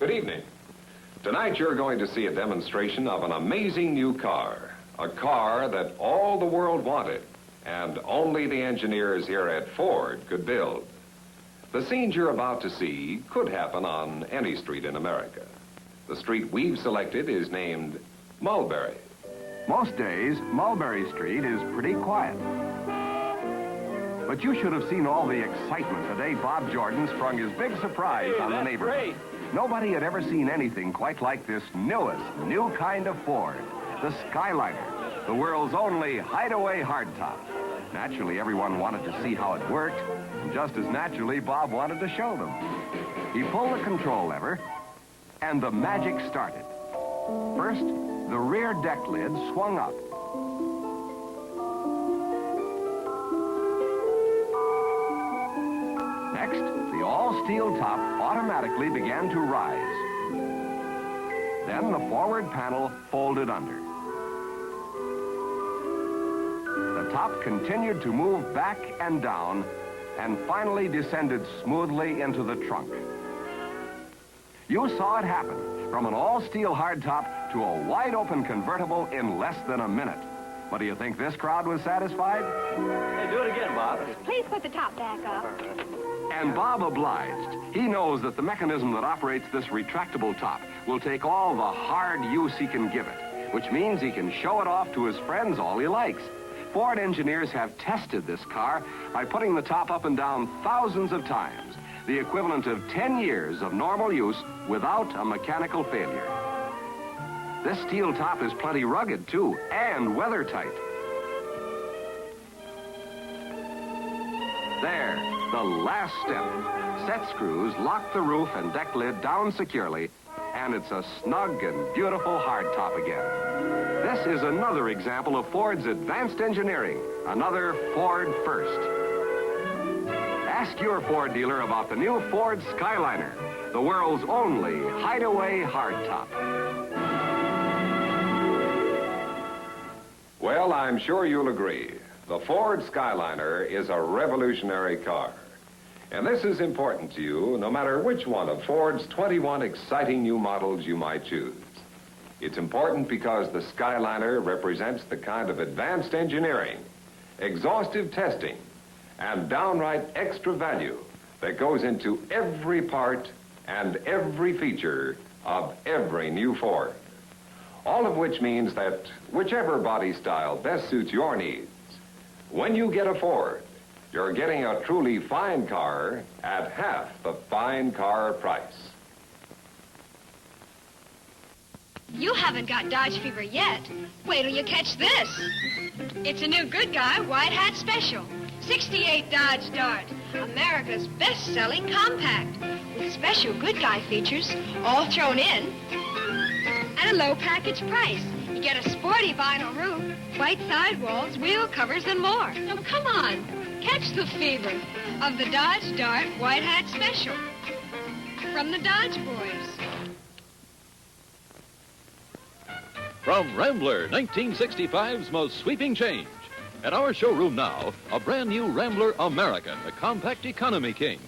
Good evening. Tonight you're going to see a demonstration of an amazing new car. A car that all the world wanted and only the engineers here at Ford could build. The scenes you're about to see could happen on any street in America. The street we've selected is named Mulberry. Most days, Mulberry Street is pretty quiet. But you should have seen all the excitement the day Bob Jordan sprung his big surprise on the neighborhood. Nobody had ever seen anything quite like this newest, new kind of Ford, the Skyliner, the world's only hideaway hardtop. Naturally, everyone wanted to see how it worked, and just as naturally, Bob wanted to show them. He pulled the control lever, and the magic started. First, the rear deck lid swung up. Next, the all-steel top automatically began to rise. Then the forward panel folded under. The top continued to move back and down and finally descended smoothly into the trunk. You saw it happen, from an all-steel hardtop to a wide-open convertible in less than a minute. But do you think this crowd was satisfied? Hey, do it again, Bob. Please put the top back up. And Bob obliged. He knows that the mechanism that operates this retractable top will take all the hard use he can give it, which means he can show it off to his friends all he likes. Ford engineers have tested this car by putting the top up and down thousands of times, the equivalent of 10 years of normal use without a mechanical failure. This steel top is plenty rugged, too, and weather-tight. There, the last step. Set screws lock the roof and deck lid down securely, and it's a snug and beautiful hardtop again. This is another example of Ford's advanced engineering, another Ford first. Ask your Ford dealer about the new Ford Skyliner, the world's only hideaway hardtop. Well, I'm sure you'll agree. The Ford Skyliner is a revolutionary car. And this is important to you no matter which one of Ford's 21 exciting new models you might choose. It's important because the Skyliner represents the kind of advanced engineering, exhaustive testing, and downright extra value that goes into every part and every feature of every new Ford. All of which means that whichever body style best suits your needs, when you get a Ford, you're getting a truly fine car at half the fine car price. You haven't got Dodge fever yet. Wait till you catch this. It's a new good guy white hat special. 68 Dodge Dart, America's best-selling compact, with special good guy features all thrown in at a low package price. You get a sporty vinyl roof, white sidewalls, wheel covers, and more. So come on, catch the fever of the Dodge Dart White Hat Special from the Dodge Boys. From Rambler, 1965's most sweeping change. At our showroom now, a brand new Rambler American, the compact economy king.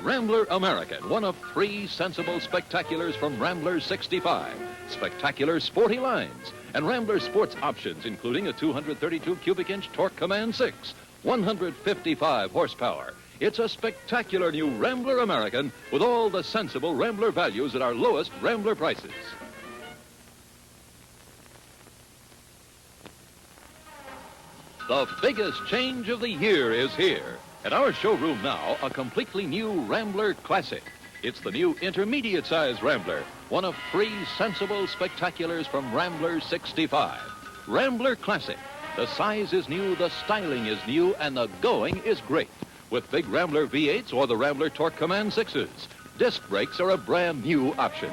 Rambler American, one of 3 sensible spectaculars from Rambler 65. Spectacular sporty lines and Rambler sports options, including a 232 cubic inch torque command 6, 155 horsepower. It's a spectacular new Rambler American with all the sensible Rambler values at our lowest Rambler prices. The biggest change of the year is here. At our showroom now, a completely new Rambler Classic. It's the new intermediate-size Rambler, one of 3 sensible spectaculars from Rambler 65. Rambler Classic. The size is new, the styling is new, and the going is great. With big Rambler V8s or the Rambler Torque Command 6s. Disc brakes are a brand new option.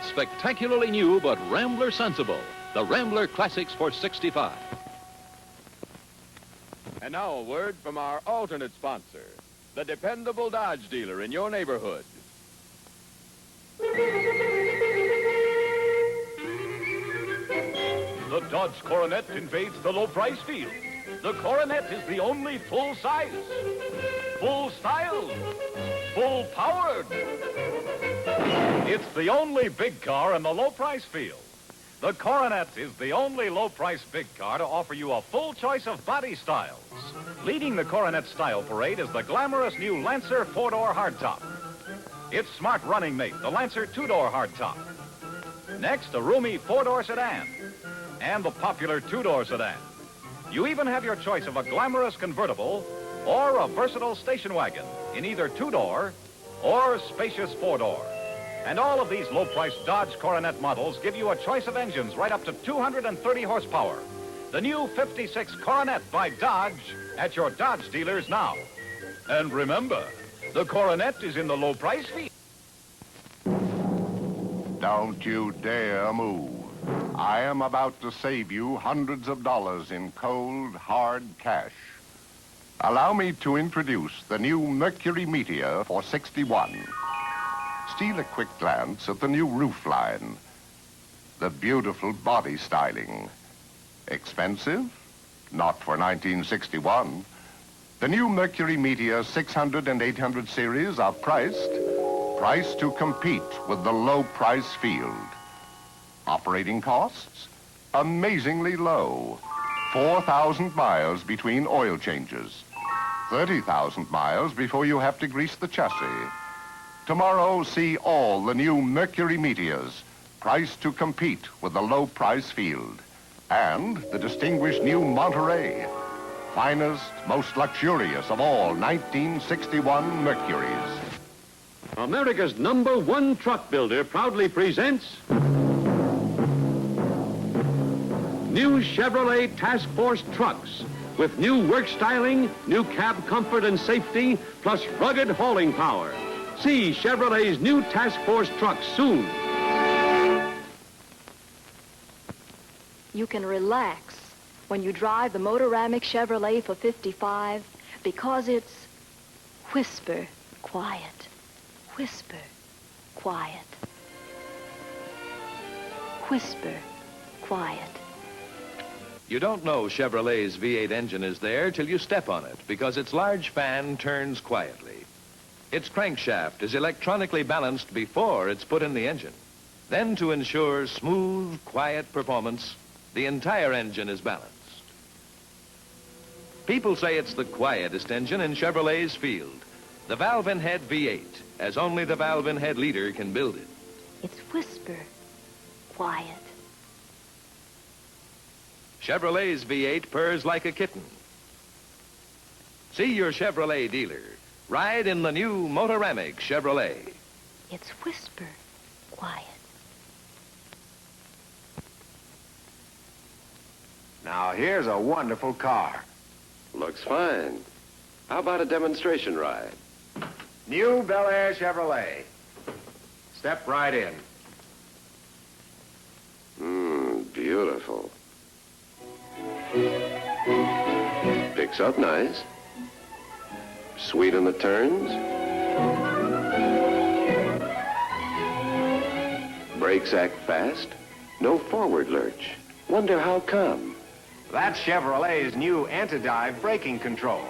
Spectacularly new, but Rambler sensible. The Rambler Classics for 65. And now a word from our alternate sponsor, the dependable Dodge dealer in your neighborhood. The Dodge Coronet invades the low-price field. The Coronet is the only full-size, full-style, full-powered It's the only big car in the low-price field. The Coronet is the only low-price big car to offer you a full choice of body styles. Leading the Coronet style parade is the glamorous new Lancer 4-door hardtop. Its smart running mate, the Lancer 2-door hardtop. Next, a roomy 4-door sedan and the popular 2-door sedan. You even have your choice of a glamorous convertible or a versatile station wagon in either 2-door or spacious 4-door. And all of these low-priced Dodge Coronet models give you a choice of engines right up to 230 horsepower. The new 56 Coronet by Dodge at your Dodge dealers now. And remember, the Coronet is in the low-price field. Don't you dare move. I am about to save you hundreds of dollars in cold, hard cash. Allow me to introduce the new Mercury Meteor for $61. Steal a quick glance at the new roofline. The beautiful body styling. Expensive? Not for 1961. The new Mercury Meteor 600 and 800 series are priced to compete with the low-price field. Operating costs? Amazingly low. 4,000 miles between oil changes. 30,000 miles before you have to grease the chassis. Tomorrow, see all the new Mercury Meteors, priced to compete with the low-price field. And the distinguished new Monterey, finest, most luxurious of all 1961 Mercuries. America's #1 truck builder proudly presents new Chevrolet Task Force trucks with new work styling, new cab comfort and safety, plus rugged hauling power. See Chevrolet's new Task Force trucks soon. You can relax when you drive the Motoramic Chevrolet for 55 because it's whisper quiet, whisper quiet, whisper quiet. You don't know Chevrolet's V8 engine is there till you step on it because its large fan turns quietly. Its crankshaft is electronically balanced before it's put in the engine. Then, to ensure smooth, quiet performance, the entire engine is balanced. People say it's the quietest engine in Chevrolet's field. The valve-in-head V8, as only the valve-in-head leader can build it. It's whisper quiet. Chevrolet's V8 purrs like a kitten. See your Chevrolet dealer. Ride in the new Motoramic Chevrolet. It's whisper quiet. Now, here's a wonderful car. Looks fine. How about a demonstration ride? New Bel Air Chevrolet. Step right in. Beautiful. Picks up nice. Sweet in the turns. Brakes act fast. No forward lurch. Wonder how come? That's Chevrolet's new anti-dive braking control.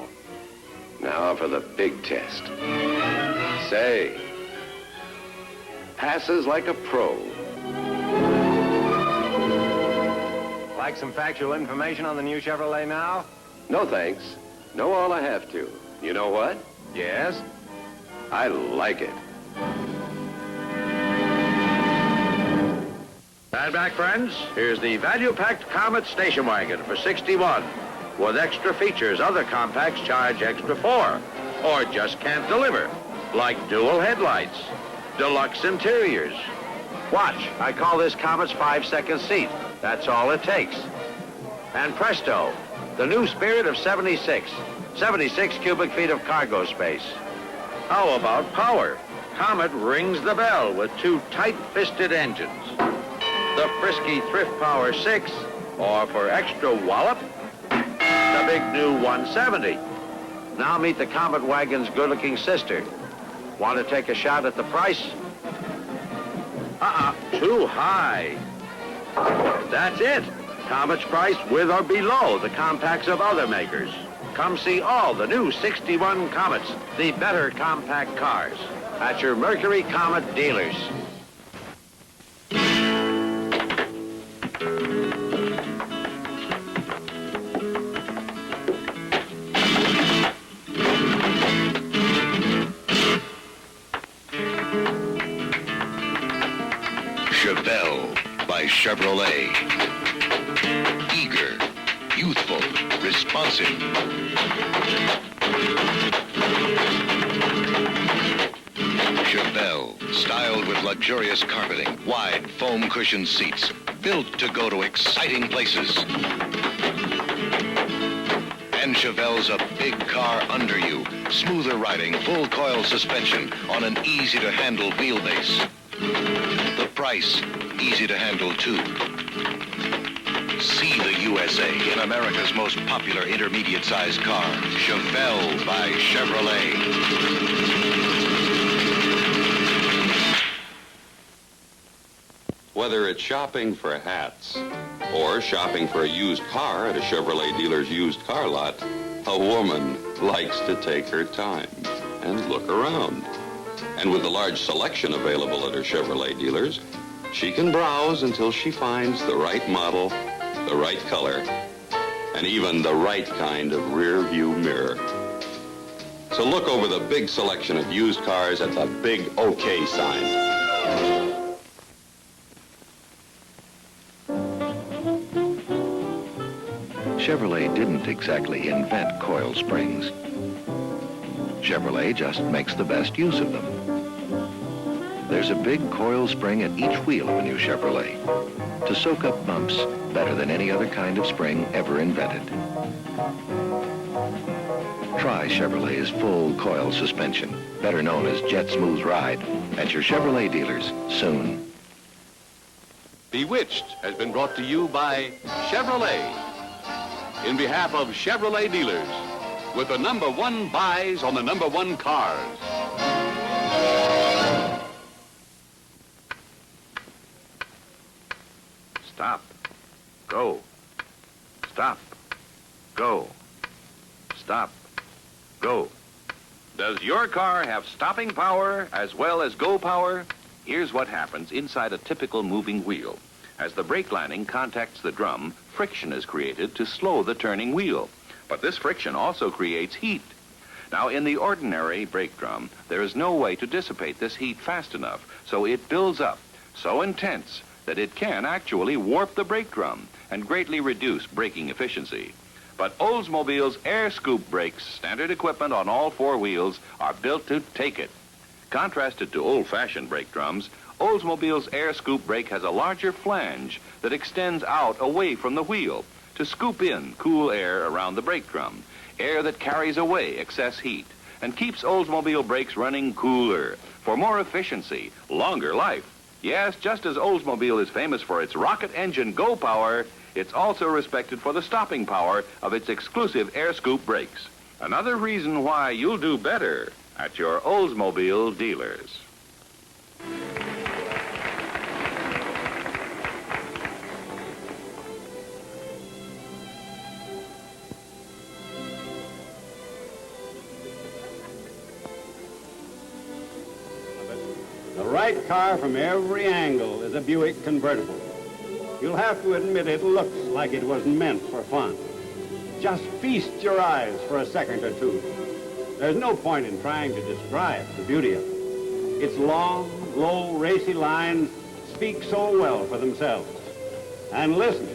Now for the big test. Say, passes like a pro. Like some factual information on the new Chevrolet now? No thanks. Know all I have to. You know what? Yes? I like it. Stand back, friends. Here's the value-packed Comet station wagon for $61. With extra features other compacts charge extra for, or just can't deliver, like dual headlights, deluxe interiors. Watch, I call this Comet's 5-second seat. That's all it takes. And presto, the new Spirit of 76. 76 cubic feet of cargo space. How about power? Comet rings the bell with 2 tight-fisted engines. The frisky Thrift Power 6, or for extra wallop, the big new 170. Now meet the Comet wagon's good-looking sister. Want to take a shot at the price? Too high. That's it. Comet's price with or below the compacts of other makers. come see all the new 61 Comets, the better compact cars, at your Mercury Comet dealers. Chevelle by Chevrolet. Eager, youthful, responsive. Chevelle, styled with luxurious carpeting, wide foam cushioned seats, built to go to exciting places. And Chevelle's a big car under you, smoother riding, full coil suspension on an easy-to-handle wheelbase. The price, easy to handle too. See the USA in America's most popular intermediate-sized car, Chevelle by Chevrolet. Whether it's shopping for hats or shopping for a used car at a Chevrolet dealer's used car lot, a woman likes to take her time and look around. And with the large selection available at her Chevrolet dealers, she can browse until she finds the right model, the right color, and even the right kind of rear view mirror. So look over the big selection of used cars at the big OK sign. Chevrolet didn't exactly invent coil springs. Chevrolet just makes the best use of them. There's a big coil spring at each wheel of a new Chevrolet to soak up bumps better than any other kind of spring ever invented. Try Chevrolet's full coil suspension, better known as Jet Smooth Ride, at your Chevrolet dealers soon. Bewitched has been brought to you by Chevrolet. In behalf of Chevrolet dealers, with the #1 buys on the #1 cars. Stop. Go. Stop. Go. Stop. Go. Does your car have stopping power as well as go power? Here's what happens inside a typical moving wheel. As the brake lining contacts the drum, friction is created to slow the turning wheel. But this friction also creates heat. Now, in the ordinary brake drum, there is no way to dissipate this heat fast enough, so it builds up so intense that it can actually warp the brake drum and greatly reduce braking efficiency. But Oldsmobile's air scoop brakes, standard equipment on all 4 wheels, are built to take it. Contrasted to old-fashioned brake drums, Oldsmobile's air scoop brake has a larger flange that extends out away from the wheel to scoop in cool air around the brake drum, air that carries away excess heat and keeps Oldsmobile brakes running cooler for more efficiency, longer life. Yes, just as Oldsmobile is famous for its rocket engine go power, it's also respected for the stopping power of its exclusive air scoop brakes. Another reason why you'll do better at your Oldsmobile dealers. The right car from every angle is a Buick convertible. You'll have to admit it looks like it was meant for fun. Just feast your eyes for a second or two. There's no point in trying to describe the beauty of it. Its long, low, racy lines speak so well for themselves. And listen.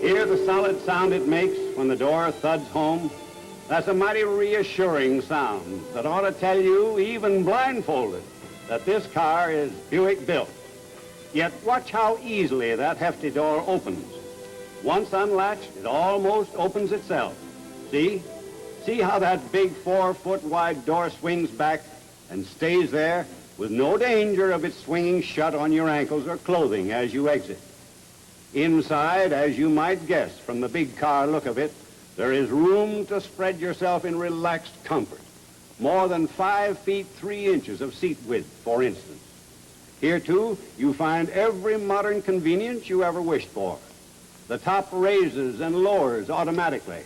Hear the solid sound it makes when the door thuds home? That's a mighty reassuring sound that ought to tell you, even blindfolded, that this car is Buick built. Yet watch how easily that hefty door opens. Once unlatched, it almost opens itself. See? See how that big 4-foot wide door swings back and stays there with no danger of it swinging shut on your ankles or clothing as you exit. Inside, as you might guess from the big car look of it, there is room to spread yourself in relaxed comfort. More than 5 feet 3 inches of seat width, for instance. Here, too, you find every modern convenience you ever wished for. The top raises and lowers automatically.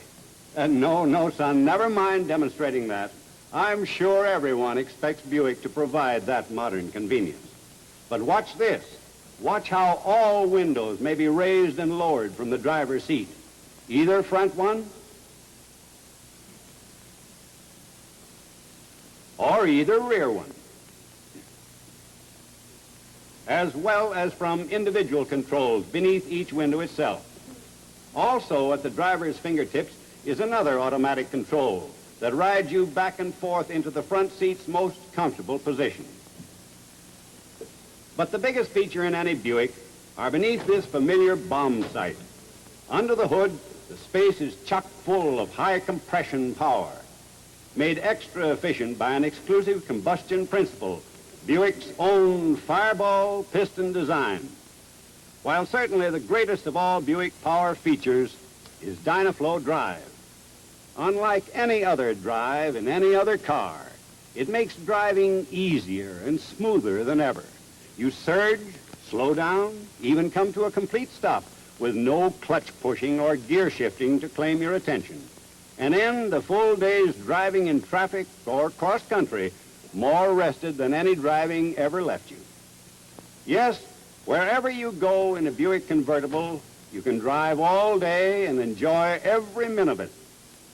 And no, son, never mind demonstrating that. I'm sure everyone expects Buick to provide that modern convenience. But watch this. Watch how all windows may be raised and lowered from the driver's seat. Either front one or either rear one. As well as from individual controls beneath each window itself. Also at the driver's fingertips is another automatic control that rides you back and forth into the front seat's most comfortable position. But the biggest feature in any Buick are beneath this familiar bomb sight. Under the hood, the space is chock full of high compression power, made extra efficient by an exclusive combustion principle, Buick's own Fireball piston design. While certainly the greatest of all Buick power features is Dynaflow Drive. Unlike any other drive in any other car, it makes driving easier and smoother than ever. You surge, slow down, even come to a complete stop with no clutch pushing or gear shifting to claim your attention. And end a full day's driving in traffic or cross-country more rested than any driving ever left you. Yes, wherever you go in a Buick convertible, you can drive all day and enjoy every minute of it.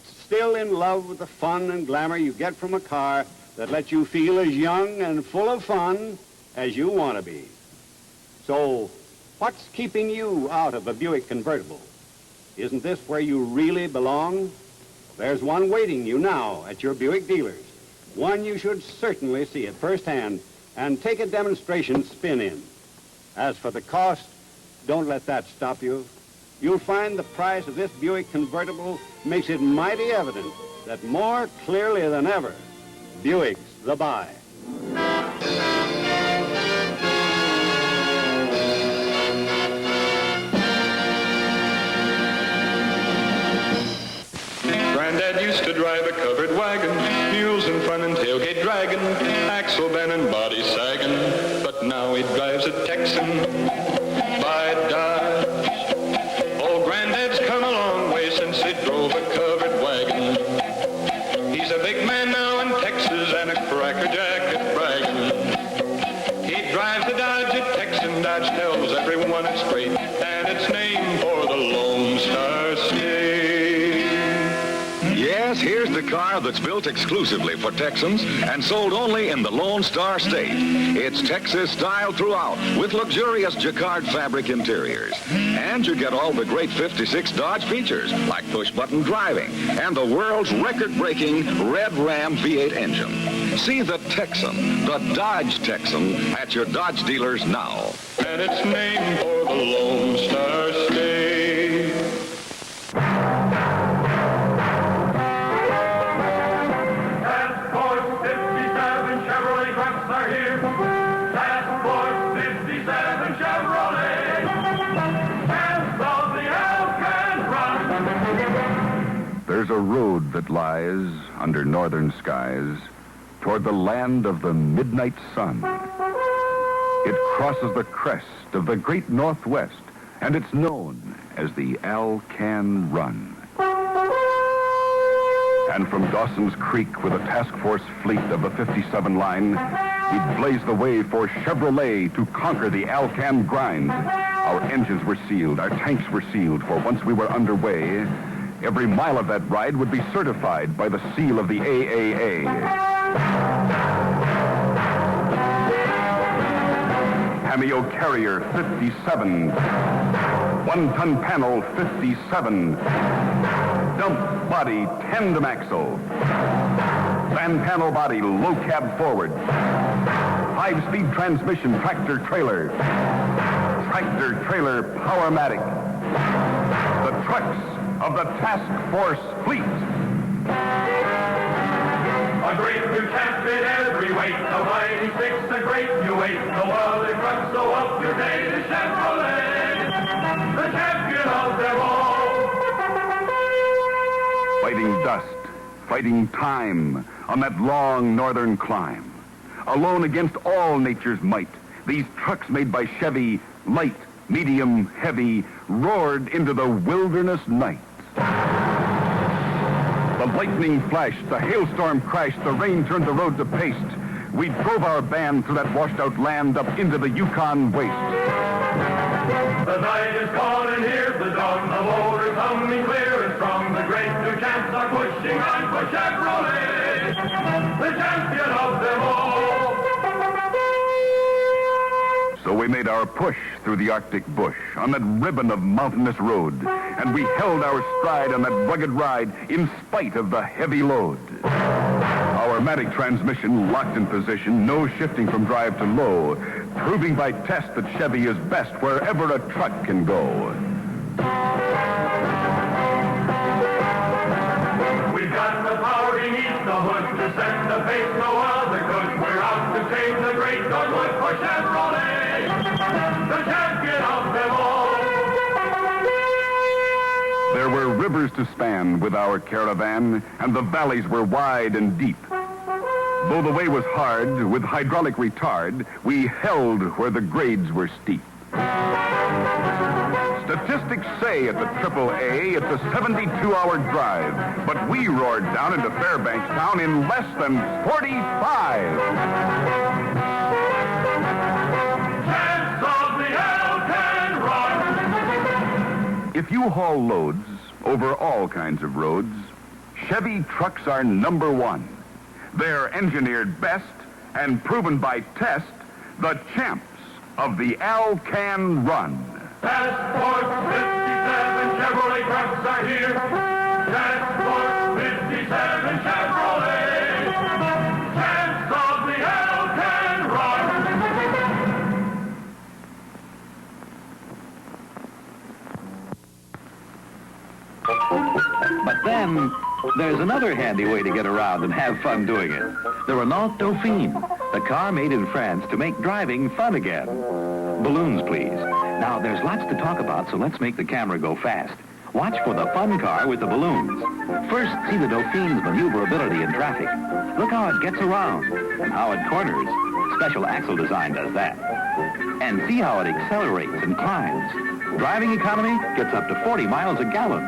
Still in love with the fun and glamour you get from a car that lets you feel as young and full of fun as you want to be. So, what's keeping you out of a Buick convertible? Isn't this where you really belong? There's one waiting you now at your Buick dealers. One you should certainly see at first hand and take a demonstration spin in. As for the cost, don't let that stop you. You'll find the price of this Buick convertible makes it mighty evident that more clearly than ever, Buick's the buy. Granddad used to drive a covered wagon, mules in front and tailgate dragging, axle bent and body sagging, but now he drives a Texan by Dodge. Old Granddad's come a long way since he drove a covered wagon. He's a big man now in Texas and a cracker jacket bragging. He drives a Dodge at Texan. Dodge tells everyone it's great, and it's named for the Lone Star State. Yes, here's the car that's built exclusively for Texans and sold only in the Lone Star State. It's Texas style throughout with luxurious jacquard fabric interiors. And you get all the great 56 Dodge features like push-button driving and the world's record-breaking Red Ram V8 engine. See the Texan, the Dodge Texan, at your Dodge dealers now. And it's named for the Lone Star State. There's a road that lies under northern skies toward the land of the midnight sun. It crosses the crest of the great Northwest, and it's known as the Alcan Run. And from Dawson's Creek with a task force fleet of the 57 line, he'd blaze the way for Chevrolet to conquer the Alcan grind. Our engines were sealed, our tanks were sealed, for once we were underway, every mile of that ride would be certified by the seal of the AAA. Cameo Carrier 57. One-ton panel 57. Dump body tandem axle. Van panel body low cab forward. 5-speed transmission tractor trailer. Tractor trailer Powermatic. The trucks of the task force fleet. A great new champ in every weight, the mighty six, the great new eight, the wildest trucks so up your day, the Chevrolet, the champion of them all. Fighting dust, fighting time on that long northern climb. Alone against all nature's might, these trucks made by Chevy, light, medium, heavy, roared into the wilderness night. The lightning flashed, the hailstorm crashed, the rain turned the road to paste. We drove our band through that washed-out land up into the Yukon waste. The night is calling, here's the dawn, the motor's humming clear and strong. The great new champs are pushing on for Chevrolet, the champion of them all. So we made our push through the Arctic bush on that ribbon of mountainous road, and we held our stride on that rugged ride in spite of the heavy load. Our matic transmission locked in position, no shifting from drive to low, proving by test that Chevy is best wherever a truck can go. We've got the power beneath the hood to send the pace no other could. We're out to save the great Dogwood for Chevrolet, the champion of them all. There were rivers to span with our caravan, and the valleys were wide and deep. Though the way was hard, with hydraulic retard, we held where the grades were steep. Statistics say at the AAA it's a 72-hour drive, but we roared down into Fairbanks town in less than 45. Chance of the L10 run. If you haul loads over all kinds of roads, Chevy trucks are number one. They're engineered best and proven by test, the champs of the L-Can run. Passport 57 Chevrolet trucks are here. Passport 57 Chevrolet. Champs of the L-Can run. But then, there's another handy way to get around and have fun doing it. The Renault Dauphine, the car made in France to make driving fun again. Balloons, please. Now, there's lots to talk about, so let's make the camera go fast. Watch for the fun car with the balloons. First, see the Dauphine's maneuverability in traffic. Look how it gets around and how it corners. Special axle design does that. And see how it accelerates and climbs. Driving economy gets up to 40 miles a gallon.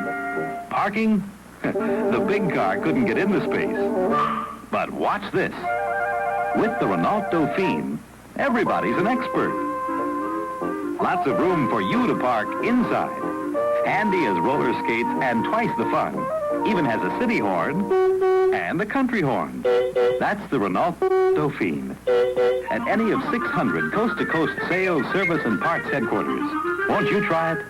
Parking? The big car couldn't get into space. But watch this. With the Renault Dauphine, everybody's an expert. Lots of room for you to park inside. Handy as roller skates and twice the fun. Even has a city horn and a country horn. That's the Renault Dauphine. At any of 600 coast-to-coast sales, service, and parts headquarters. Won't you try it?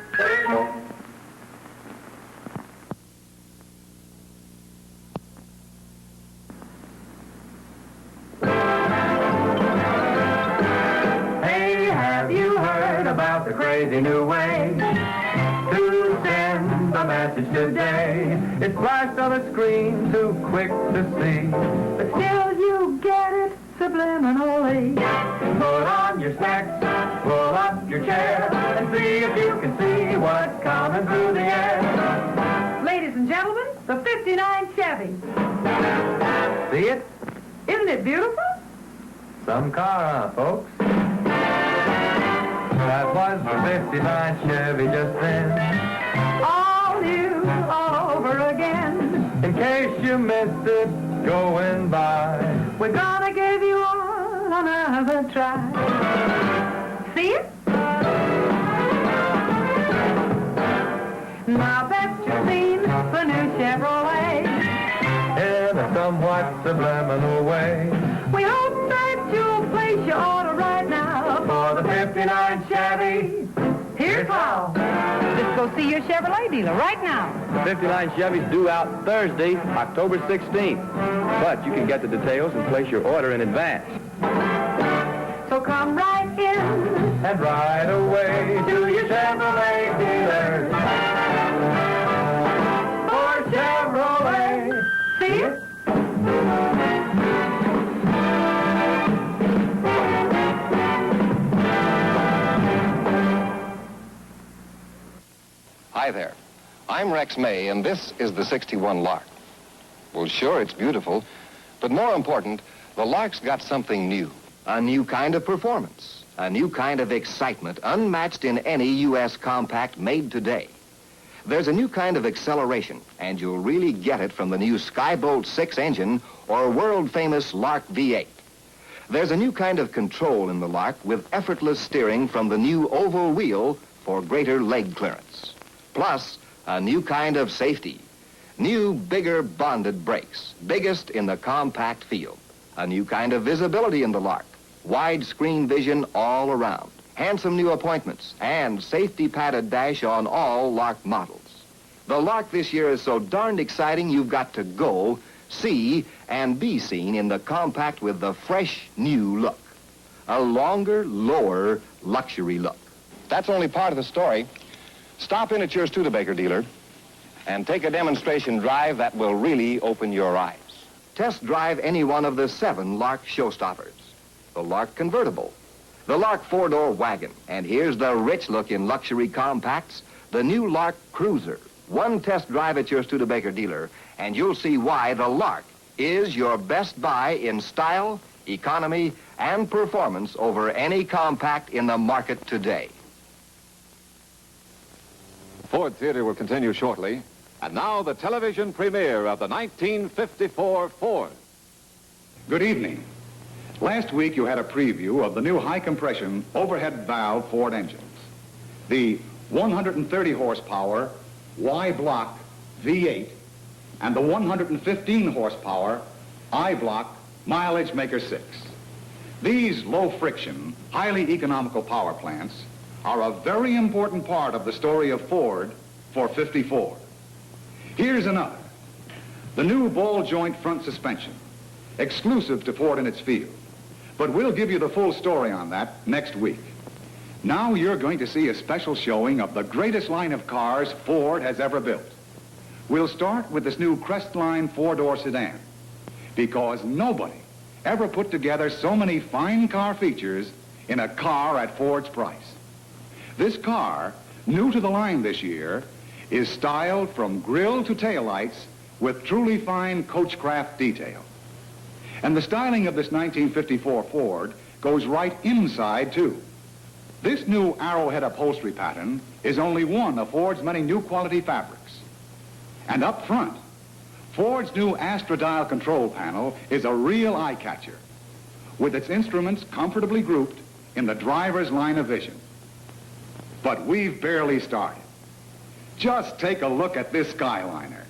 About the crazy new way to send a message today. It's flashed on the screen, too quick to see, but still you get it subliminally. Put on your specs, pull up your chair, and see if you can see what's coming through the air. Ladies and gentlemen, the 59 Chevy. See it? Isn't it beautiful? Some car, huh, folks? That was the 59 Chevy just then. All new, all over again. In case you missed it going by, we're gonna give you all another try. See it? Now that you've seen the new Chevrolet in a somewhat subliminal way, we hope that you'll place your order right now for the 59 Chevy. Here's how. Just go see your Chevrolet dealer right now. 59 Chevy's due out Thursday, October 16th. But you can get the details and place your order in advance. So come right in and right away to your Chevrolet dealer. For Chevrolet. See it? Hi there. I'm Rex May, and this is the 61 Lark. Well, sure, it's beautiful, but more important, the Lark's got something new. A new kind of performance. a new kind of excitement unmatched in any U.S. compact made today. There's a new kind of acceleration, and you'll really get it from the new Skybolt 6 engine or world-famous Lark V8. There's a new kind of control in the Lark with effortless steering from the new oval wheel for greater leg clearance. Plus, a new kind of safety. New, bigger bonded brakes, biggest in the compact field. A new kind of visibility in the Lark. Widescreen vision all around. Handsome new appointments and safety padded dash on all Lark models. The Lark this year is so darned exciting you've got to go, see, and be seen in the compact with the fresh new look. A longer, lower luxury look. That's only part of the story. Stop in at your Studebaker dealer and take a demonstration drive that will really open your eyes. Test drive any one of the 7 Lark showstoppers. The Lark Convertible, the Lark 4-door wagon, and here's the rich look in luxury compacts, the new Lark Cruiser. One test drive at your Studebaker dealer, and you'll see why the Lark is your best buy in style, economy, and performance over any compact in the market today. Ford Theater will continue shortly. And now the television premiere of the 1954 Ford. Good evening. Last week you had a preview of the new high-compression overhead valve Ford engines. The 130 horsepower Y-block V8 and the 115 horsepower I-block Mileage Maker 6. These low-friction, highly economical power plants are a very important part of the story of Ford for 54. Here's another. The new ball joint front suspension, exclusive to Ford in its field. But we'll give you the full story on that next week. Now you're going to see a special showing of the greatest line of cars Ford has ever built. We'll start with this new Crestline 4-door sedan, because nobody ever put together so many fine car features in a car at Ford's price. This car, new to the line this year, is styled from grille to taillights with truly fine coachcraft detail. And the styling of this 1954 Ford goes right inside, too. This new arrowhead upholstery pattern is only one of Ford's many new quality fabrics. And up front, Ford's new Astrodial control panel is a real eye-catcher, with its instruments comfortably grouped in the driver's line of vision. But we've barely started. Just take a look at this Skyliner.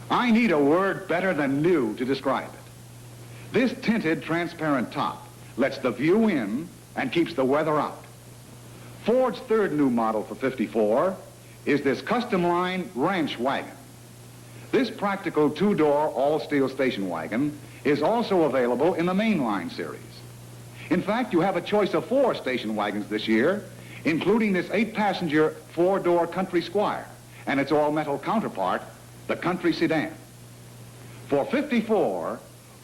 I need a word better than new to describe it. This tinted transparent top lets the view in and keeps the weather out. Ford's third new model for 54 is this custom line ranch wagon. This practical 2-door all-steel station wagon is also available in the mainline series. In fact, you have a choice of 4 station wagons this year, including this 8-passenger 4-door Country Squire and its all-metal counterpart, the Country Sedan. For 54,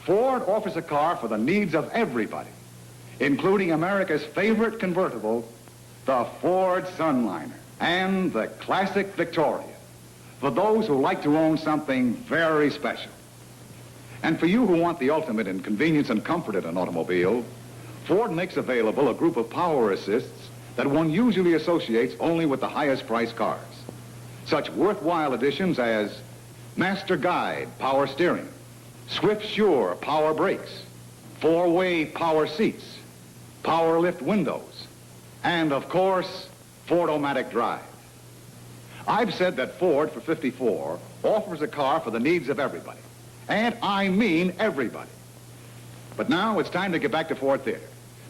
Ford offers a car for the needs of everybody, including America's favorite convertible, the Ford Sunliner, and the classic Victoria, for those who like to own something very special. And for you who want the ultimate in convenience and comfort in an automobile, Ford makes available a group of power assists that one usually associates only with the highest priced cars. Such worthwhile additions as Master Guide Power Steering, Swift Sure Power Brakes, 4-way power seats, power lift windows, and of course, Ford-O-Matic Drive. I've said that Ford for 54 offers a car for the needs of everybody. And I mean everybody. But now it's time to get back to Ford Theater.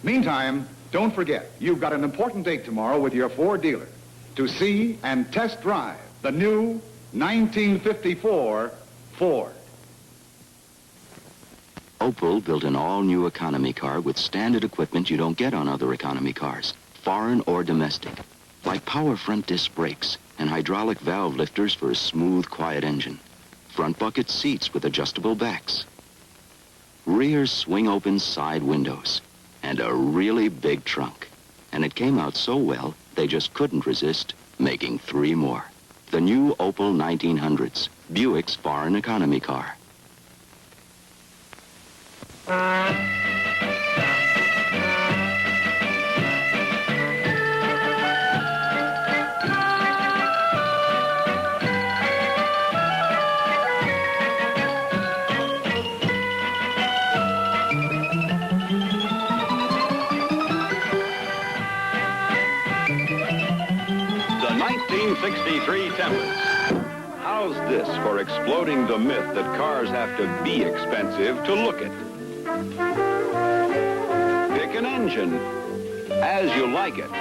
Meantime, don't forget, you've got an important date tomorrow with your Ford dealer to see and test drive the new 1954 Ford. Opel built an all-new economy car with standard equipment you don't get on other economy cars, foreign or domestic, like power front disc brakes and hydraulic valve lifters for a smooth, quiet engine, front bucket seats with adjustable backs, rear swing-open side windows, and a really big trunk. And it came out so well, they just couldn't resist making 3 more. The new Opel 1900s, Buick's foreign economy car. 1963 Tempest. How's this for exploding the myth that cars have to be expensive to look it? Pick an engine as you like it.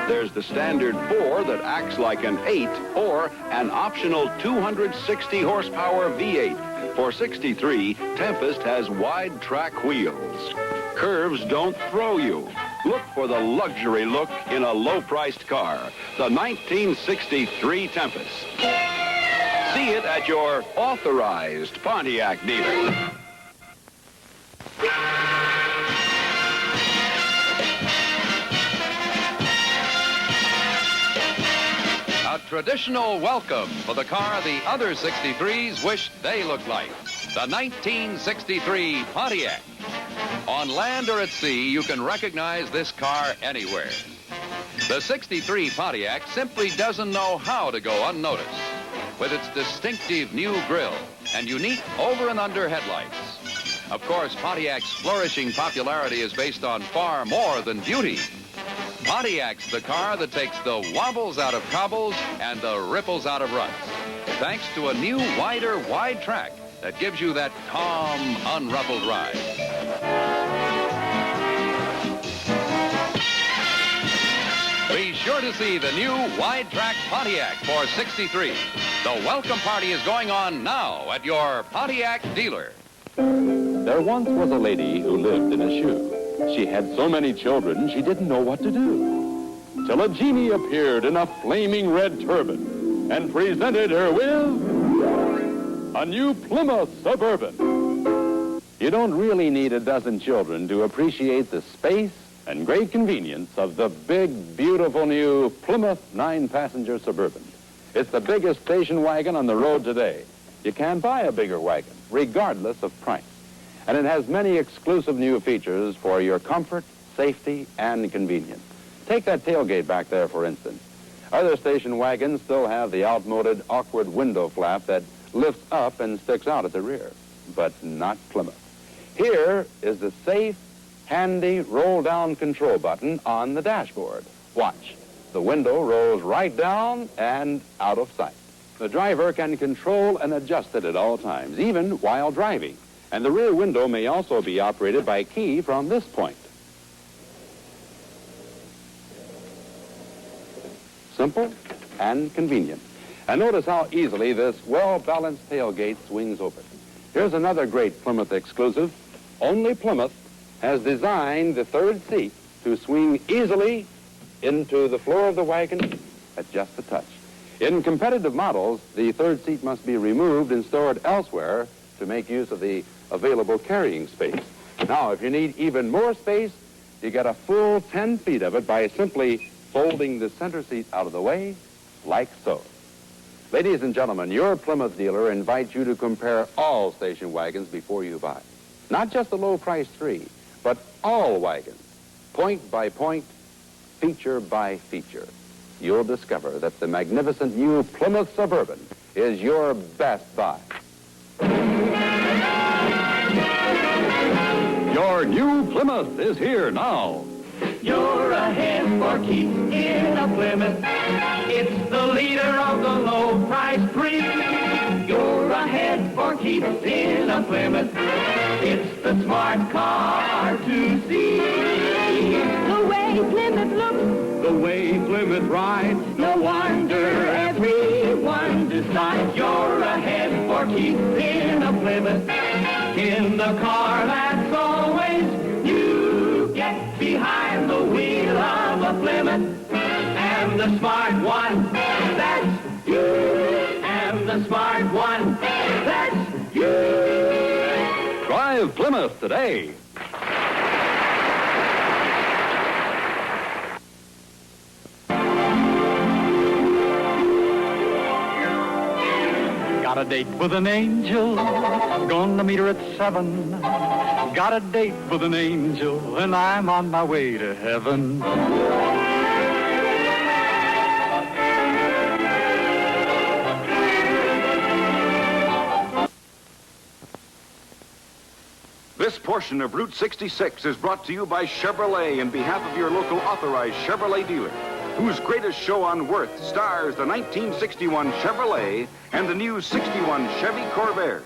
There's the standard 4 that acts like an 8 or an optional 260 horsepower V8. For 63, Tempest has wide track wheels. Curves don't throw you. Look for the luxury look in a low-priced car, the 1963 Tempest. See it at your authorized Pontiac dealer. A traditional welcome for the car the other 63s wished they looked like. The 1963 Pontiac. On land or at sea, you can recognize this car anywhere. The 63 Pontiac simply doesn't know how to go unnoticed. With its distinctive new grille and unique over and under headlights. Of course, Pontiac's flourishing popularity is based on far more than beauty. Pontiac's the car that takes the wobbles out of cobbles and the ripples out of ruts, thanks to a new, wider, wide track that gives you that calm, unruffled ride. Be sure to see the new wide-track Pontiac for 63. The welcome party is going on now at your Pontiac dealer. There once was a lady who lived in a shoe. She had so many children, she didn't know what to do. Till a genie appeared in a flaming red turban and presented her with a new Plymouth Suburban. You don't really need a dozen children to appreciate the space and great convenience of the big, beautiful new Plymouth 9-passenger Suburban. It's the biggest station wagon on the road today. You can't buy a bigger wagon, regardless of price. And it has many exclusive new features for your comfort, safety, and convenience. Take that tailgate back there, for instance. Other station wagons still have the outmoded, awkward window flap that lifts up and sticks out at the rear, but not Plymouth. Here is the safe, handy roll-down control button on the dashboard. Watch. The window rolls right down and out of sight. The driver can control and adjust it at all times, even while driving. And the rear window may also be operated by key from this point. Simple and convenient. And notice how easily this well-balanced tailgate swings open. Here's another great Plymouth exclusive. Only Plymouth has designed the third seat to swing easily into the floor of the wagon at just a touch. In competitive models, the third seat must be removed and stored elsewhere to make use of the available carrying space. Now, if you need even more space, you get a full 10 feet of it by simply folding the center seat out of the way, like so. Ladies and gentlemen, your Plymouth dealer invites you to compare all station wagons before you buy. Not just the low-priced 3, but all wagons, point by point, feature by feature. You'll discover that the magnificent new Plymouth Suburban is your best buy. Your new Plymouth is here now. You're ahead for keeps in a Plymouth. It's the leader of the low-price breed. You're ahead for keeps in a Plymouth. It's the smart car to see. The way Plymouth looks, the way Plymouth rides, no wonder everyone decides you're ahead for keeps in a Plymouth. In the car that's always you get behind the wheel of a Plymouth. And the smart one, that's you. And the smart one, that's you. Drive Plymouth today. Got a date with an angel, gonna meet her at 7. Got a date with an angel, and I'm on my way to heaven. This portion of Route 66 is brought to you by Chevrolet in behalf of your local authorized Chevrolet dealer, whose greatest show on worth stars the 1961 Chevrolet and the new 61 Chevy Corvair.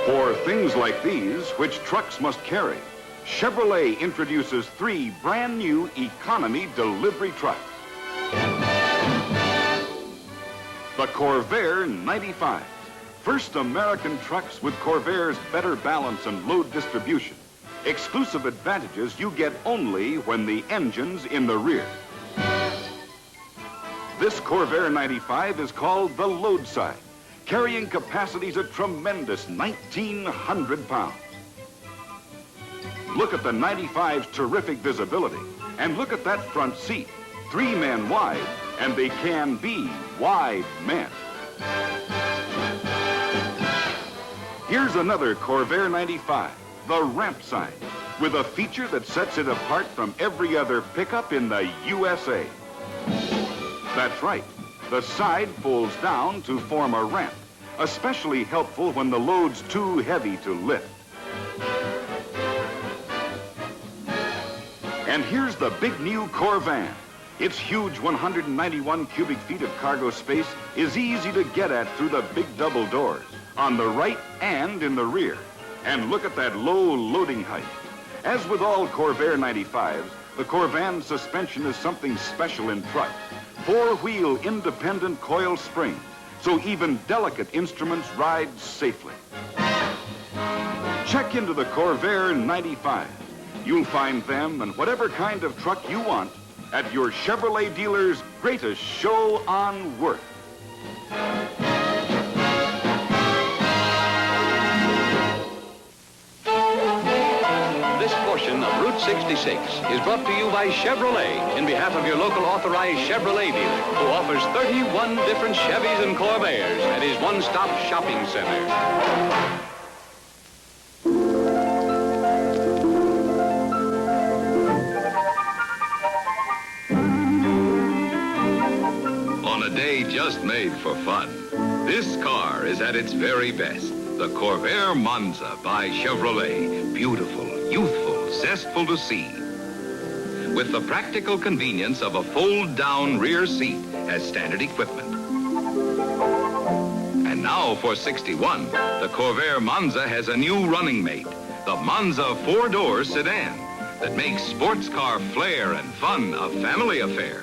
For things like these, which trucks must carry, Chevrolet introduces 3 brand new economy delivery trucks. The Corvair 95. First American trucks with Corvair's better balance and load distribution. Exclusive advantages you get only when the engine's in the rear. This Corvair 95 is called the load side, carrying capacities a tremendous 1,900 pounds. Look at the 95's terrific visibility, and look at that front seat, 3 men wide, and they can be wide men. Here's another Corvair 95, the ramp side, with a feature that sets it apart from every other pickup in the USA. That's right, the side folds down to form a ramp, especially helpful when the load's too heavy to lift. And here's the big new Corvan. Its huge 191 cubic feet of cargo space is easy to get at through the big double doors, on the right and in the rear. And look at that low loading height. As with all Corvair 95s, the Corvan suspension is something special in trucks. 4-wheel independent coil springs, so even delicate instruments ride safely. Check into the Corvair 95. You'll find them and whatever kind of truck you want at your Chevrolet dealer's greatest show on worth. This portion of Route 66 is brought to you by Chevrolet in behalf of your local authorized Chevrolet dealer, who offers 31 different Chevys and Corvairs at his one-stop shopping center. On a day just made for fun, this car is at its very best. The Corvair Monza by Chevrolet. Beautiful, youthful, zestful to see. With the practical convenience of a fold-down rear seat as standard equipment. And now for 61, the Corvair Monza has a new running mate, the Monza 4-door sedan that makes sports car flair and fun a family affair.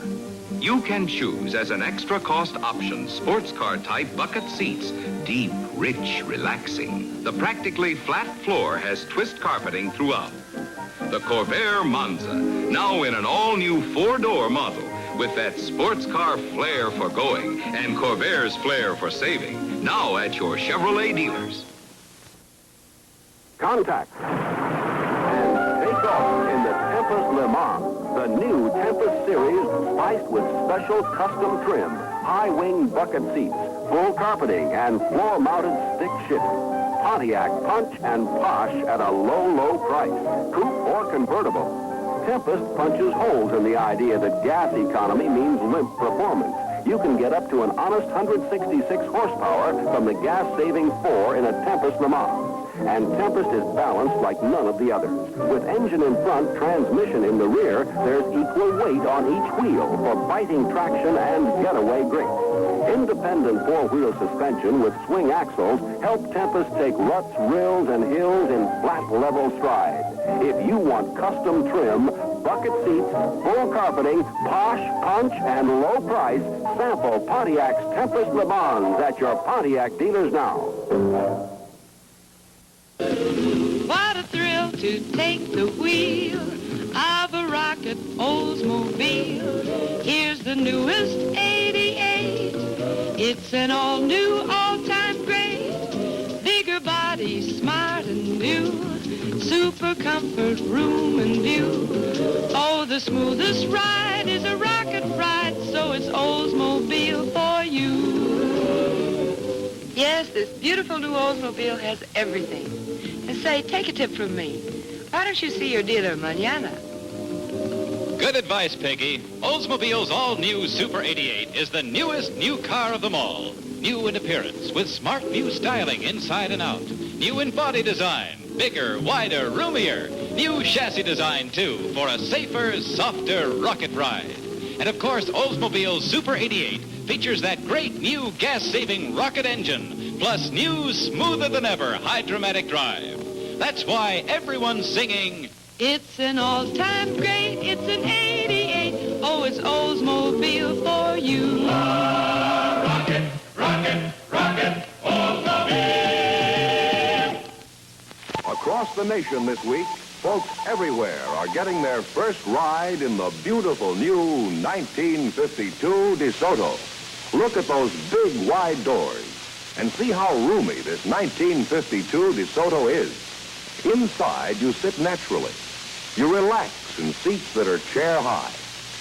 You can choose as an extra cost option sports car type bucket seats, deep, rich, relaxing. The practically flat floor has twist carpeting throughout. The Corvair Monza, now in an all-new 4-door model with that sports car flair for going and Corvair's flair for saving, now at your Chevrolet dealers. Contact and take off in the Tempest Le Mans. The new Tempest series spiced with special custom trim, high-wing bucket seats, full carpeting, and floor-mounted stick shift. Pontiac punch and posh at a low, low price. Coupe or convertible. Tempest punches holes in the idea that gas economy means limp performance. You can get up to an honest 166 horsepower from the gas-saving 4 in a Tempest Le Mans. And Tempest is balanced like none of the others. With engine in front, transmission in the rear, there's equal weight on each wheel for biting traction and getaway grip. Independent 4-wheel suspension with swing axles help Tempest take ruts, rills, and hills in flat, level stride. If you want custom trim, bucket seats, full carpeting, posh, punch, and low price, sample Pontiac's Tempest Le Mans at your Pontiac dealers now. What a thrill to take the wheel of a rocket Oldsmobile. Here's the newest 88. It's an all-new, all-time great. Bigger body, smart and new. Super comfort, room and view. Oh, the smoothest ride is a rocket ride, so it's Oldsmobile for you. Yes, this beautiful new Oldsmobile has everything. And say, take a tip from me. Why don't you see your dealer mañana? Good advice, Peggy. Oldsmobile's all-new Super 88 is the newest new car of them all. New in appearance, with smart new styling inside and out. New in body design, bigger, wider, roomier. New chassis design, too, for a safer, softer rocket ride. And of course, Oldsmobile's Super 88 features that great new gas-saving rocket engine, plus new, smoother-than-ever hydromatic drive. That's why everyone's singing, It's an all-time great, it's an 88. Oh, it's Oldsmobile for you. Rocket, rocket, rocket, Oldsmobile. Across the nation this week, folks everywhere are getting their first ride in the beautiful new 1952 DeSoto. Look at those big wide doors and see how roomy this 1952 DeSoto is. Inside, you sit naturally. You relax in seats that are chair high.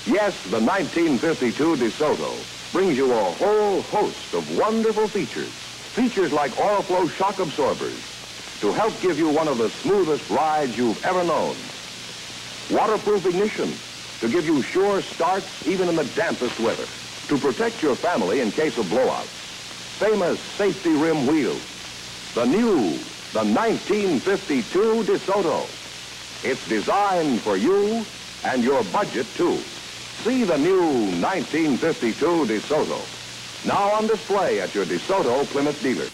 Yes, the 1952 DeSoto brings you a whole host of wonderful features. Features like oil flow shock absorbers to help give you one of the smoothest rides you've ever known. Waterproof ignition to give you sure starts even in the dampest weather. To protect your family in case of blowouts. Famous safety rim wheels. The 1952 DeSoto. It's designed for you and your budget, too. See the new 1952 DeSoto. Now on display at your DeSoto Plymouth dealer.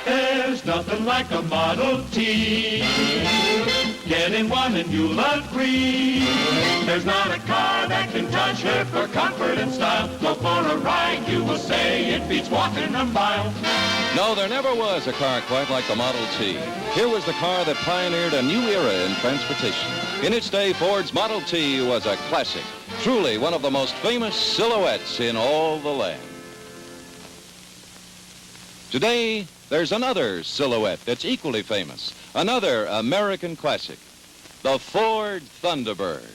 There's nothing like a Model T. Get in one and you'll agree. There's not a car that can touch her for comfort and style. Go for a ride, you will say it beats walking a mile. No, there never was a car quite like the Model T. Here was the car that pioneered a new era in transportation. In its day, Ford's Model T was a classic. Truly one of the most famous silhouettes in all the land. Today, there's another silhouette that's equally famous. Another American classic. The Ford Thunderbird.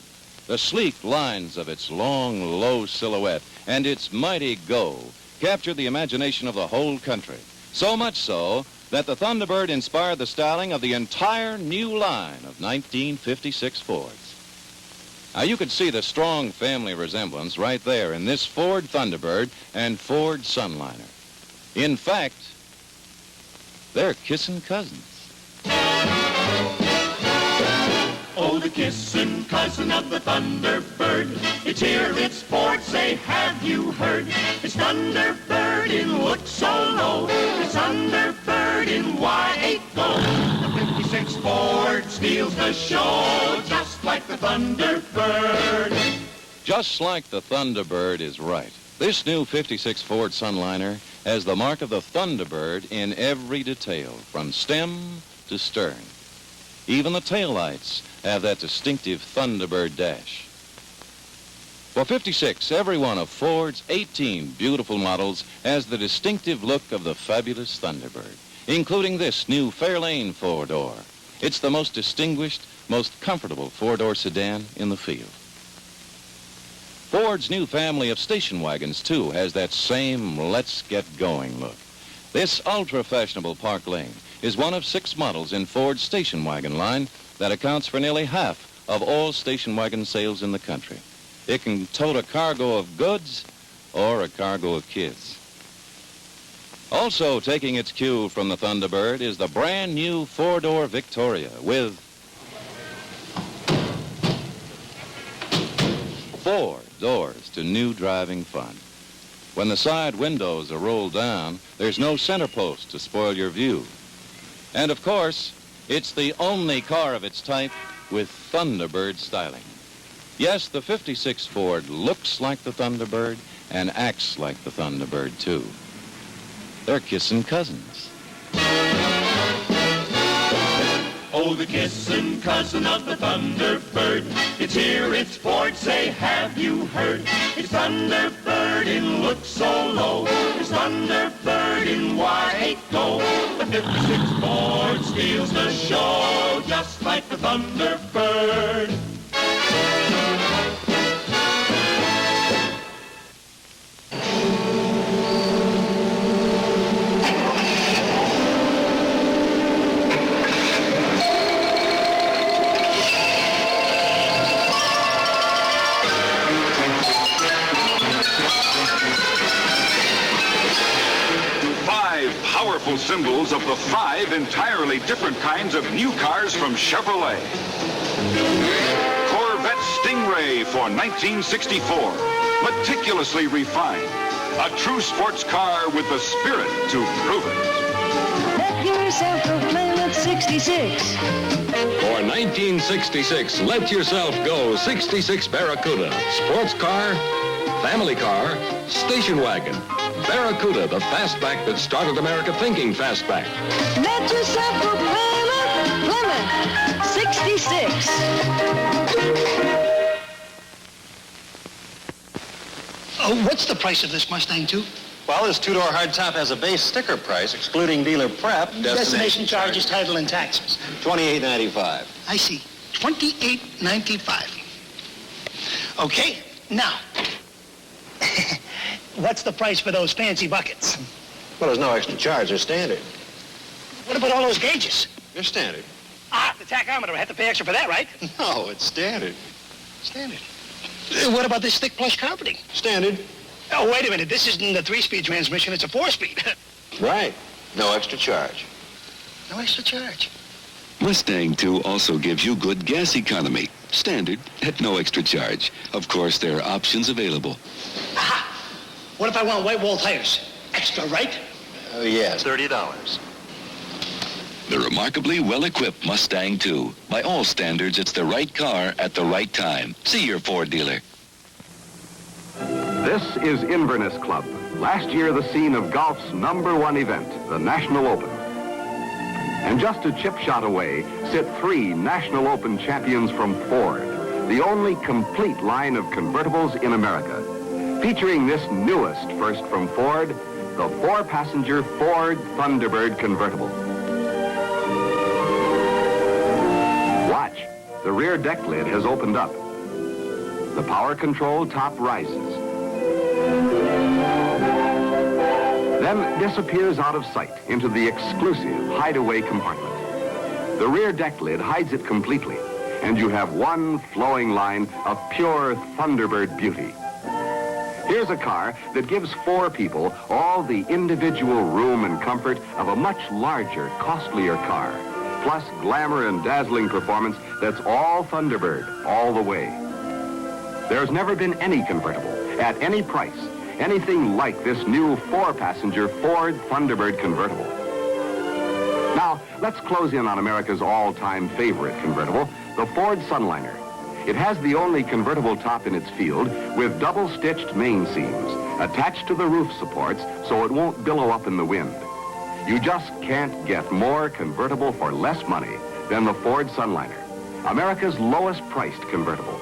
The sleek lines of its long, low silhouette and its mighty go captured the imagination of the whole country. So much so that the Thunderbird inspired the styling of the entire new line of 1956 Fords. Now, you could see the strong family resemblance right there in this Ford Thunderbird and Ford Sunliner. In fact, they're kissing cousins. Oh, the kissing cousin of the Thunderbird. It's here, it's Ford, say, have you heard? It's Thunderbird in look so low. It's Thunderbird in Y8 Go. The 56 Ford steals the show, just like the Thunderbird. Just like the Thunderbird is right. This new 56 Ford Sunliner has the mark of the Thunderbird in every detail, from stem to stern. Even the taillights have that distinctive Thunderbird dash. For 56, every one of Ford's 18 beautiful models has the distinctive look of the fabulous Thunderbird, including this new Fairlane four-door. It's the most distinguished, most comfortable four-door sedan in the field. Ford's new family of station wagons, too, has that same let's get going look. This ultra-fashionable Park Lane is one of 6 models in Ford's station wagon line that accounts for nearly half of all station wagon sales in the country. It can tote a cargo of goods or a cargo of kids. Also taking its cue from the Thunderbird is the brand new 4-door Victoria with 4 doors to new driving fun. When the side windows are rolled down, there's no center post to spoil your view. And of course, it's the only car of its type with Thunderbird styling. Yes, the 56 Ford looks like the Thunderbird and acts like the Thunderbird, too. They're kissing cousins. Oh, the kissing cousin of the Thunderbird. It's here, it's Ford, say, have you heard? It's Thunderbird in look so low. It's Thunderbird in Y8 Go. The 56 Ford steals the show, just like the Thunderbird. symbols of the 5 entirely different kinds of new cars from Chevrolet. Corvette Stingray for 1964, meticulously refined. A true sports car with the spirit to prove it. Let yourself go Plymouth 66. For 1966, let yourself go 66 Barracuda. Sports car, family car, station wagon. Barracuda, the fastback that started America thinking fastback. Let yourself go Plymouth 66. What's the price of this Mustang, too? Well, this two-door hardtop has a base sticker price, excluding dealer prep. Destination charges, title, and taxes. $28.95. I see. $28.95. Okay, now, what's the price for those fancy buckets? Well, there's no extra charge. They're standard. What about all those gauges? They're standard. The tachometer. I have to pay extra for that, right? No, it's standard. Standard. What about this thick plush carpeting? Standard. Oh, wait a minute. This isn't a 3-speed transmission. It's a 4-speed. Right. No extra charge. No extra charge. Mustang 2 also gives you good gas economy. Standard at no extra charge. Of course, there are options available. Aha! What if I want white wall tires? Extra, right? Yes. $30. The remarkably well-equipped Mustang 2. By all standards, it's the right car at the right time. See your Ford dealer. This is Inverness Club. Last year, the scene of golf's #1 event, the National Open. And just a chip shot away sit 3 National Open champions from Ford, the only complete line of convertibles in America. Featuring this newest first from Ford, the 4-passenger Ford Thunderbird convertible. Watch, the rear deck lid has opened up. The power control top rises. Then disappears out of sight into the exclusive hideaway compartment. The rear deck lid hides it completely, and you have one flowing line of pure Thunderbird beauty. Here's a car that gives 4 people all the individual room and comfort of a much larger, costlier car, plus glamour and dazzling performance that's all Thunderbird, all the way. There's never been any convertible, at any price, anything like this new 4-passenger Ford Thunderbird convertible. Now, let's close in on America's all-time favorite convertible, the Ford Sunliner. It has the only convertible top in its field with double-stitched main seams attached to the roof supports so it won't billow up in the wind. You just can't get more convertible for less money than the Ford Sunliner, America's lowest-priced convertible.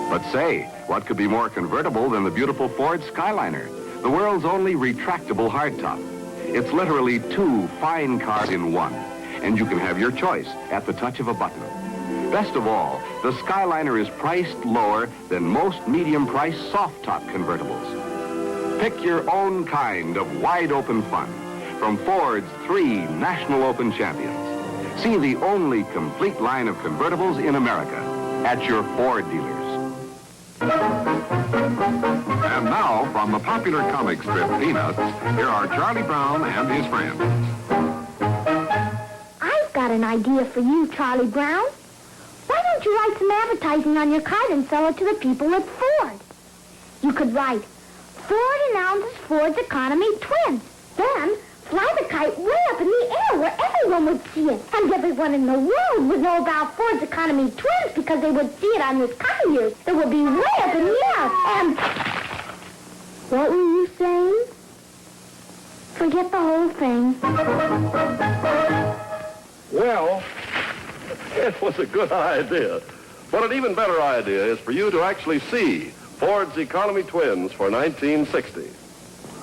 But say, what could be more convertible than the beautiful Ford Skyliner, the world's only retractable hardtop? It's literally 2 fine cars in one, and you can have your choice at the touch of a button. Best of all, the Skyliner is priced lower than most medium-priced soft-top convertibles. Pick your own kind of wide-open fun from Ford's 3 National Open champions. See the only complete line of convertibles in America at your Ford dealers. And now, from the popular comic strip Peanuts, here are Charlie Brown and his friends. I've got an idea for you, Charlie Brown. Why don't you write some advertising on your card and sell it to the people at Ford? You could write, Ford announces Ford's economy twins. Then fly the kite way up in the air where everyone would see it. And everyone in the world would know about Ford's economy twins because they would see it on this kite of yours. It would be way up in the air. And what were you saying? Forget the whole thing. Well, it was a good idea. But an even better idea is for you to actually see Ford's economy twins for 1960.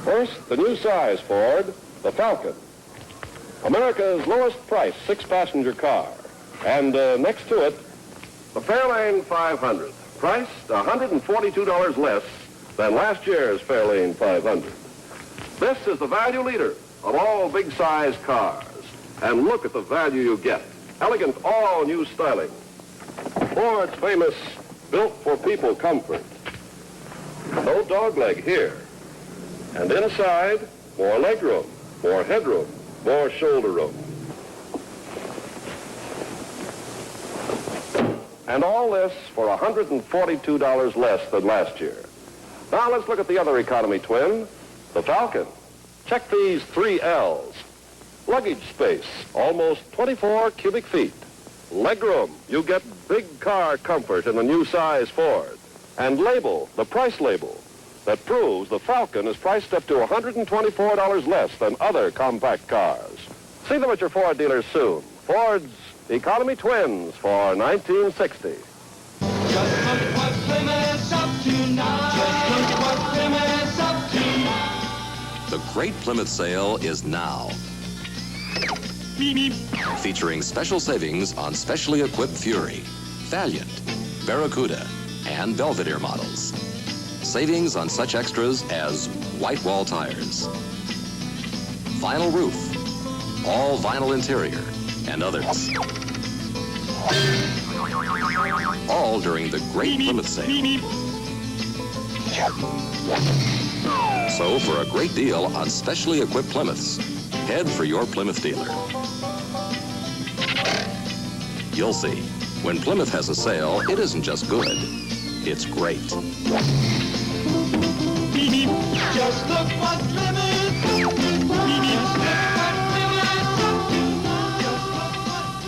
First, the new size Ford, the Falcon. America's lowest priced 6-passenger car. And next to it, the Fairlane 500, priced $142 less than last year's Fairlane 500. This is the value leader of all big-size cars. And look at the value you get. Elegant, all-new styling. Ford's famous built-for-people comfort. No dogleg here. And inside, more legroom, more headroom, more shoulder room. And all this for $142 less than last year. Now let's look at the other economy twin, the Falcon. Check these 3 L's. Luggage space, almost 24 cubic feet. Legroom, you get big car comfort in the new size Ford. And label, the price label, that proves the Falcon is priced up to $124 less than other compact cars. See them at your Ford dealers soon. Ford's economy twins for 1960. Just look what Plymouth's up to now. Just look what Plymouth's up to now. The Great Plymouth Sale is now. Featuring special savings on specially equipped Fury, Valiant, Barracuda, and Belvedere models. Savings on such extras as white wall tires, vinyl roof, all vinyl interior, and others. All during the Great Plymouth Sale. So for a great deal on specially equipped Plymouths, head for your Plymouth dealer. You'll see, when Plymouth has a sale, it isn't just good, it's great. Just look what Plymouth.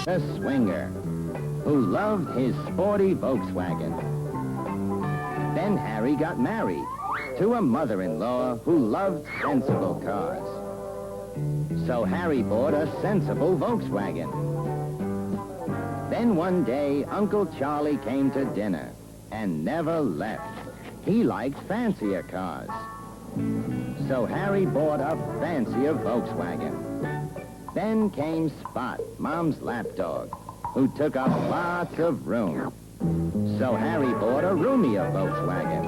The swinger, who loved his sporty Volkswagen. Then Harry got married to a mother-in-law who loved sensible cars. So Harry bought a sensible Volkswagen. Then one day, Uncle Charlie came to dinner and never left. He liked fancier cars. So Harry bought a fancier Volkswagen. Then came Spot, Mom's lapdog, who took up lots of room. So Harry bought a roomier Volkswagen.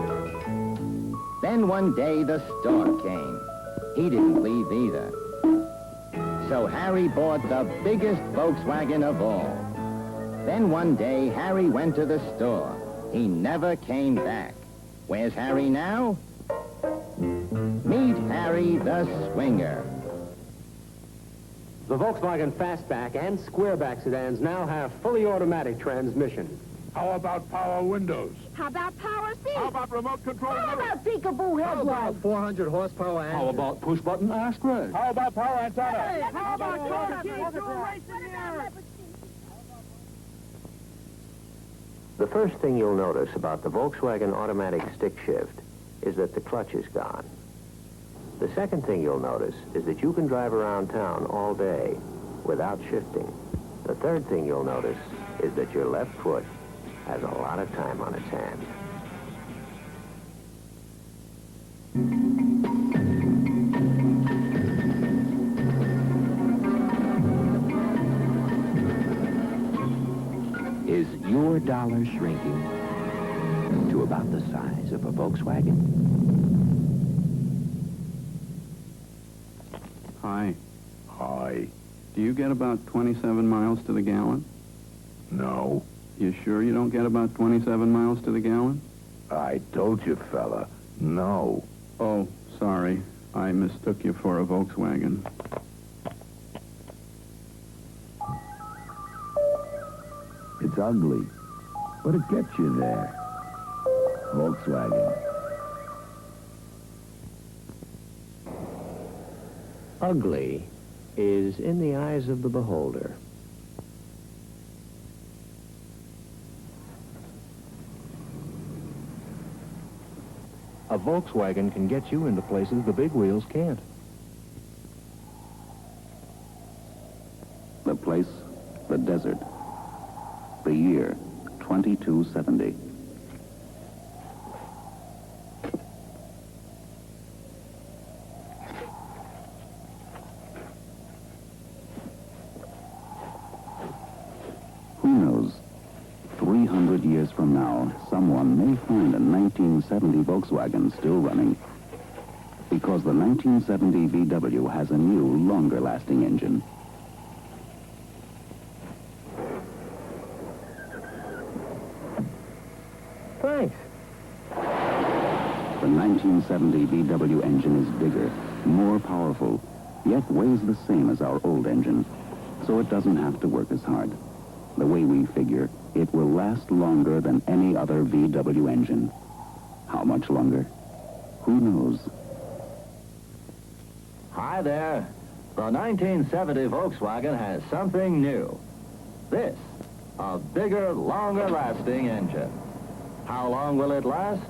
Then one day the stork came. He didn't leave either. So Harry bought the biggest Volkswagen of all. Then one day Harry went to the store. He never came back. Where's Harry now? Meet Harry the Swinger. The Volkswagen Fastback and Squareback sedans now have fully automatic transmission. How about power windows? How about power seats? How about remote control? How about peekaboo headlights? 400 horsepower and... How about push-button ashtray? How about power antenna? Hey, how about The first thing you'll notice about the Volkswagen automatic stick shift is that the clutch is gone. The second thing you'll notice is that you can drive around town all day without shifting. The third thing you'll notice is that your left foot has a lot of time on its hands. Is your dollar shrinking to about the size of a Volkswagen? Hi. Hi. Do you get about 27 miles to the gallon? No. You sure you don't get about 27 miles to the gallon? I told you, fella. No. Oh, sorry. I mistook you for a Volkswagen. It's ugly, but it gets you there. Volkswagen. Ugly is in the eyes of the beholder. A Volkswagen can get you into places the big wheels can't. The place, the desert. The year, 2270. Who knows? 300 years from now, someone may find a 1970 Volkswagen still running. Because the 1970 VW has a new, longer-lasting engine. Thanks. The 1970 VW engine is bigger, more powerful, yet weighs the same as our old engine, so it doesn't have to work as hard. The way we figure, it will last longer than any other VW engine. How much longer? Who knows? Hi there. The 1970 Volkswagen has something new. This, a bigger, longer-lasting engine. How long will it last?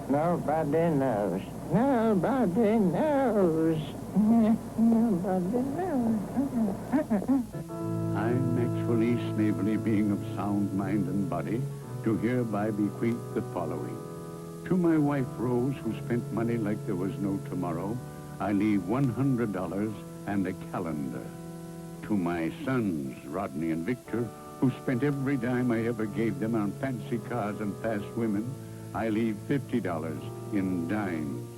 Nobody knows. Nobody knows. Nobody knows. I, Maxwell E. Snavely, being of sound mind and body, do hereby bequeath the following. To my wife, Rose, who spent money like there was no tomorrow, I leave $100 and a calendar. To my sons, Rodney and Victor, who spent every dime I ever gave them on fancy cars and fast women, I leave $50 in dimes.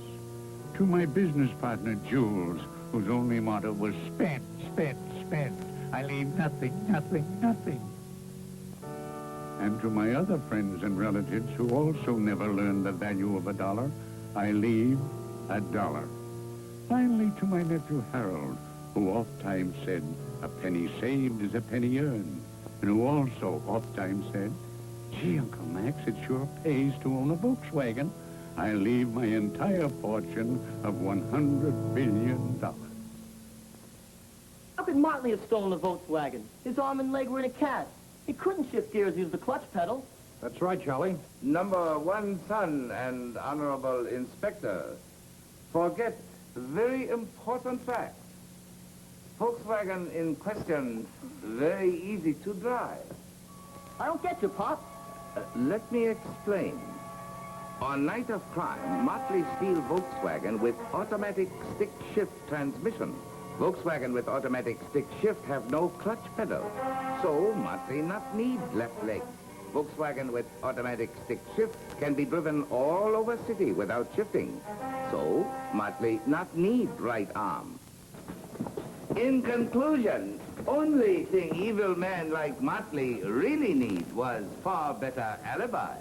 To my business partner, Jules, whose only motto was spend, spend, spend, I leave nothing, nothing, nothing. And to my other friends and relatives who also never learned the value of $1, I leave $1. Finally, to my nephew Harold, who oft-times said, a penny saved is a penny earned, and who also oft-times said, gee, Uncle Max, it sure pays to own a Volkswagen. I leave my entire fortune of $100 billion. How could Motley have stolen a Volkswagen? His arm and leg were in a cast. He couldn't shift gears, use the clutch pedal. That's right, Charlie. Number one son and honorable inspector, forget very important fact. Volkswagen in question, very easy to drive. I don't get you, Pop. Let me explain. On night of crime, Motley steal Volkswagen with automatic stick shift transmission. Volkswagen with automatic stick shift have no clutch pedal, so Motley not need left leg. Volkswagen with automatic stick shift can be driven all over city without shifting, so Motley not need right arm. In conclusion, only thing evil man like Motley really need was far better alibi.